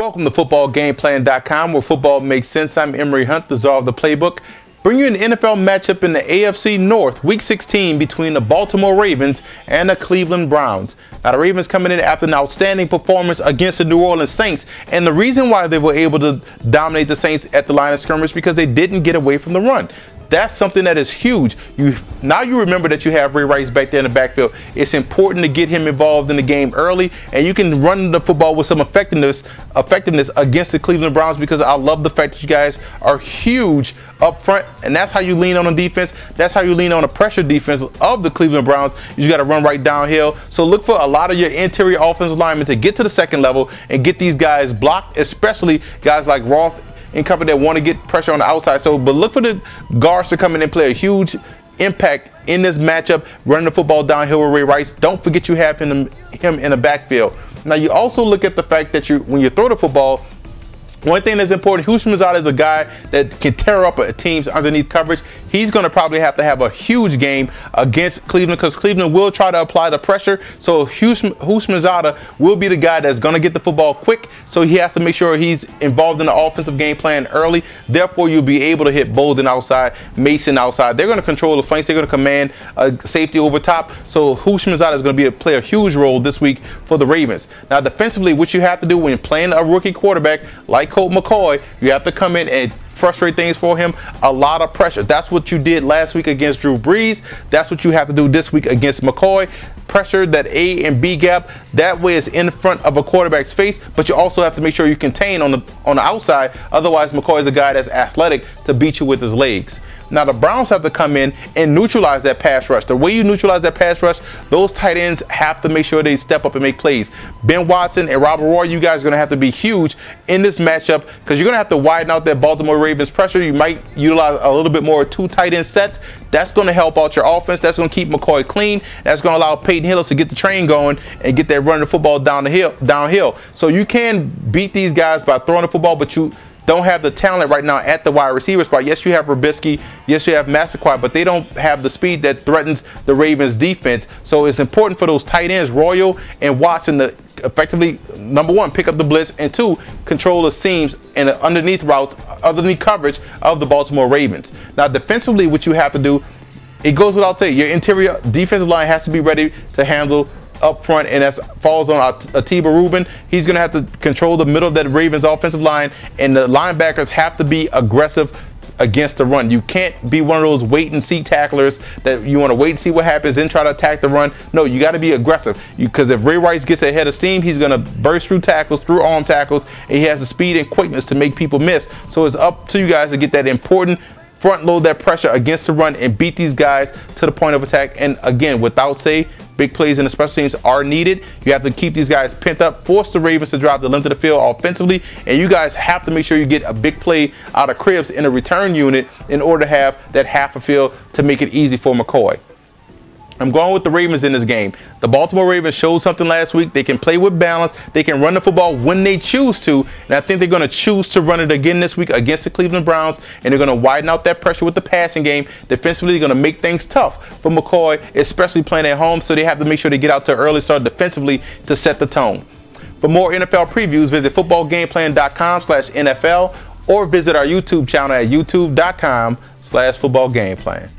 Welcome to footballgameplan.com, where football makes sense. I'm Emory Hunt, the czar of the playbook. Bring you an NFL matchup in the AFC North, Week 16, between the Baltimore Ravens and the Cleveland Browns. Now, the Ravens coming in after an outstanding performance against the New Orleans Saints, and the reason why they were able to dominate the Saints at the line of scrimmage is because they didn't get away from the run. That's something that is huge. Now you remember that you have Ray Rice back there in the backfield. It's important to get him involved in the game early, and you can run the football with some effectiveness against the Cleveland Browns, because I love the fact that you guys are huge up front, and that's how you lean on the defense. That's how you lean on the pressure defense of the Cleveland Browns. You got to run right downhill. So look for a lot of your interior offensive linemen to get to the second level and get these guys blocked, especially guys like Roth and company that want to get pressure on the outside. But look for the guards to come in and play a huge impact in this matchup, running the football downhill with Ray Rice. Don't forget you have him in the backfield. Now, you also look at the fact that when you throw the football, one thing that's important, Houston Mazada is a guy that can tear up a team's underneath coverage. He's going to probably have to have a huge game against Cleveland, because Cleveland will try to apply the pressure. So Houston Mazada will be the guy that's going to get the football quick. So he has to make sure he's involved in the offensive game plan early. Therefore, you'll be able to hit Bolden outside, Mason outside. They're going to control the flanks. They're going to command safety over top. So Houston Mazada is going to play a huge role this week for the Ravens. Now, defensively, what you have to do when playing a rookie quarterback like Colt McCoy, you have to come in and frustrate things for him. A lot of pressure. That's what you did last week against Drew Brees. That's what you have to do this week against McCoy. Pressure that A and B gap. That way it's in front of a quarterback's face, but you also have to make sure you contain on the outside. Otherwise, McCoy is a guy that's athletic to beat you with his legs. Now, the Browns have to come in and neutralize that pass rush. The way you neutralize that pass rush, those tight ends have to make sure they step up and make plays. Ben Watson and Robert Roy, you guys are going to have to be huge in this matchup, because you're going to have to widen out that Baltimore Ravens pressure. You might utilize a little bit more two tight end sets. That's going to help out your offense. That's going to keep McCoy clean. That's going to allow Peyton Hillis to get the train going and get that running the football downhill. So you can beat these guys by throwing the football, but you don't have the talent right now at the wide receiver spot. Yes, you have Robisky. Yes, you have Massaquoi, but they don't have the speed that threatens the Ravens defense. So it's important for those tight ends, Royal and Watson, to effectively, number one, pick up the blitz, and two, control the seams and the underneath routes, underneath coverage of the Baltimore Ravens. Now, defensively, what you have to do, it goes without saying, your interior defensive line has to be ready to handle up front, and that falls on Atiba Rubin. He's going to have to control the middle of that Ravens offensive line, and the linebackers have to be aggressive against the run. You can't be one of those wait and see tacklers that you want to wait and see what happens then try to attack the run. No, you got to be aggressive, because if Ray Rice gets ahead of steam, he's going to burst through tackles, through arm tackles, and he has the speed and quickness to make people miss. So it's up to you guys to get that important front load that pressure against the run and beat these guys to the point of attack. And again, without say, big plays in the special teams are needed. You have to keep these guys pent up, force the Ravens to drive the length of the field offensively, and you guys have to make sure you get a big play out of Cribbs in a return unit in order to have that half a field to make it easy for McCoy. I'm going with the Ravens in this game. The Baltimore Ravens showed something last week. They can play with balance. They can run the football when they choose to. And I think they're going to choose to run it again this week against the Cleveland Browns. And they're going to widen out that pressure with the passing game. Defensively, they're going to make things tough for McCoy, especially playing at home. So they have to make sure they get out to an early start defensively to set the tone. For more NFL previews, visit footballgameplan.com/NFL or visit our YouTube channel at youtube.com/footballgameplan.